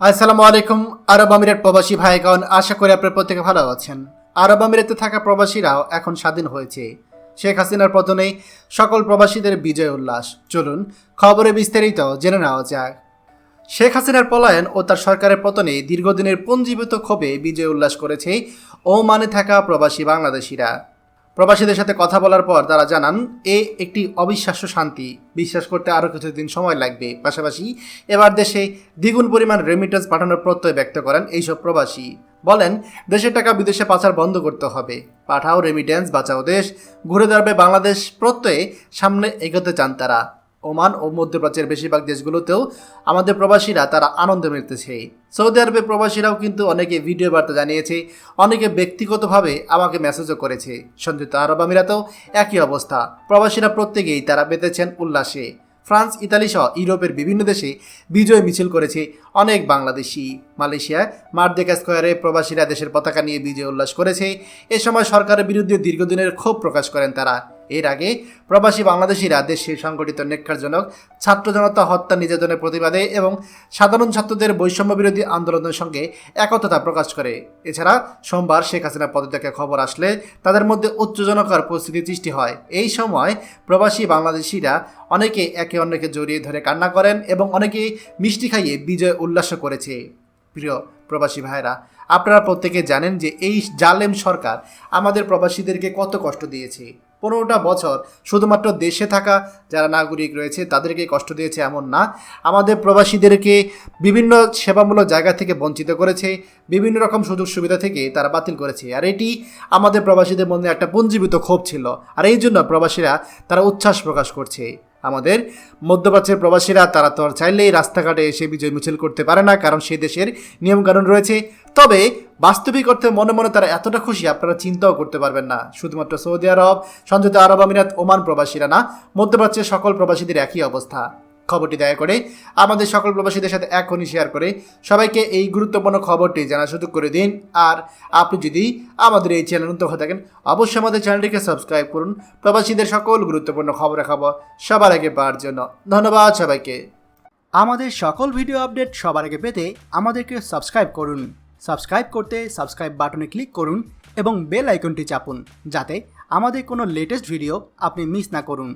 আসসালামু আলাইকুম। আরব আমিরাত প্রবাসী ভাইগণ, আশা করি আপনারা প্রত্যেকে ভালো আছেন। আরব আমিরাতে থাকা প্রবাসীরাও এখন স্বাধীন হয়েছে। শেখ হাসিনার পতনে সকল প্রবাসীদের বিজয় উল্লাস। চলুন খবরে বিস্তারিত জেনে নেওয়া যাক। শেখ হাসিনার পলায়ন ও তার সরকারের পতনে দীর্ঘদিনের পুঞ্জীভূত ক্ষোভে বিজয় উল্লাস করেছে ওমানে থাকা প্রবাসী বাংলাদেশিরা। প্রবাসীদের সাথে কথা বলার পর তারা জানান একটি অবিশ্বাস্য শান্তি, বিশ্বাস করতে আরও কিছুদিন সময় লাগবে। পাশাপাশি এবার দেশে দ্বিগুণ পরিমাণ রেমিটেন্স পাঠানোর প্রত্যয় ব্যক্ত করেন এইসব প্রবাসী। বলেন, দেশের টাকা বিদেশে পাচার বন্ধ করতে হবে, পাঠাও রেমিটেন্স, বাঁচাও দেশ, ঘুরে দাঁড়াবে বাংলাদেশ প্রত্যয়ে সামনে এগোতে চান তারা। ওমান ও মধ্যপ্রাচ্যের বেশিরভাগ দেশগুলোতেও আমাদের প্রবাসীরা তারা আনন্দ মিলতেছে। সৌদি আরবে প্রবাসীরাও কিন্তু অনেকে ভিডিও বার্তা জানিয়েছে, অনেকে ব্যক্তিগতভাবে আমাকে মেসেজও করেছে। সংযুক্ত আরব আমিরাতেও একই অবস্থা, প্রবাসীরা প্রত্যেকেই তারা পেতেছেন উল্লাসে। ফ্রান্স, ইতালি সহ ইউরোপের বিভিন্ন দেশে বিজয় মিছিল করেছে অনেক বাংলাদেশি। মালয়েশিয়ায় মারদেকা স্কোয়ারে প্রবাসীরা দেশের পতাকা নিয়ে বিজয় উল্লাস করেছে। এ সময় সরকারের বিরুদ্ধে দীর্ঘদিনের ক্ষোভ প্রকাশ করেন তারা। এর আগে প্রবাসী বাংলাদেশিরা দেশে সংগঠিত নেককারজনক ছাত্র জনতা হত্যা, নির্যাতনের প্রতিবাদে এবং সাধারণ ছাত্রদের বৈষম্য বিরোধী আন্দোলনের সঙ্গে একতা প্রকাশ করে। এছাড়া সোমবার শেখ হাসিনার পদত্যাগের খবর আসলে তাদের মধ্যে উত্তেজনকর পরিস্থিতি সৃষ্টি হয়। এই সময় প্রবাসী বাংলাদেশিরা অনেকে একে অন্যকে জড়িয়ে ধরে কান্না করেন এবং অনেকে মিষ্টি খাইয়ে বিজয় উল্লাস করেছে। প্রিয় প্রবাসী ভাইরা, আপনারা প্রত্যেকে জানেন যে এই জালেম সরকার আমাদের প্রবাসীদেরকে কত কষ্ট দিয়েছে। 15টা বছর শুধুমাত্র দেশে থাকা যারা নাগরিক রয়েছে তাদেরকে কষ্ট দিয়েছে এমন না, আমাদের প্রবাসীদেরকে বিভিন্ন সেবামূলক জায়গা থেকে বঞ্চিত করেছে, বিভিন্ন রকম সুযোগ সুবিধা থেকে তারা বাতিল করেছে। আর এটি আমাদের প্রবাসীদের মধ্যে একটা পুঞ্জীভূত ক্ষোভ ছিল। আর এই জন্য প্রবাসীরা তারা উচ্ছ্বাস প্রকাশ করছে। আমাদের মধ্যপ্রাচ্যের প্রবাসীরা তারা তো চাইলেই রাস্তাঘাটে এসে বিজয় মিছিল করতে পারে না, কারণ সে দেশের নিয়মকানুন রয়েছে। তবে বাস্তবিক অর্থে মনে মনে তারা এতটা খুশি আপনারা চিন্তাও করতে পারবেন না। শুধুমাত্র সৌদি আরব, সংযুক্ত আরব আমিরাত, ওমান প্রবাসীরা না, মধ্যপ্রাচ্যের সকল প্রবাসীদের একই অবস্থা। খবরটি দয়া করে আমাদের সকল প্রবাসীদের সাথে এখনই শেয়ার করে সবাইকে এই গুরুত্বপূর্ণ খবরটি জানার সুযোগ করে দিন। আর আপনি যদি আমাদের এই চ্যানেল নতুন হয়ে থাকেন, অবশ্যই আমাদের চ্যানেলটিকে সাবস্ক্রাইব করুন প্রবাসীদের সকল গুরুত্বপূর্ণ খবর সবার আগে পাওয়ার জন্য। ধন্যবাদ সবাইকে। আমাদের সকল ভিডিও আপডেট সবার আগে পেতে আমাদেরকে সাবস্ক্রাইব করুন। সাবস্ক্রাইব করতে সাবস্ক্রাইব বাটনে ক্লিক করুন এবং বেল আইকনটি চাপুন, যাতে আমাদের কোনো লেটেস্ট ভিডিও আপনি মিস না করুন।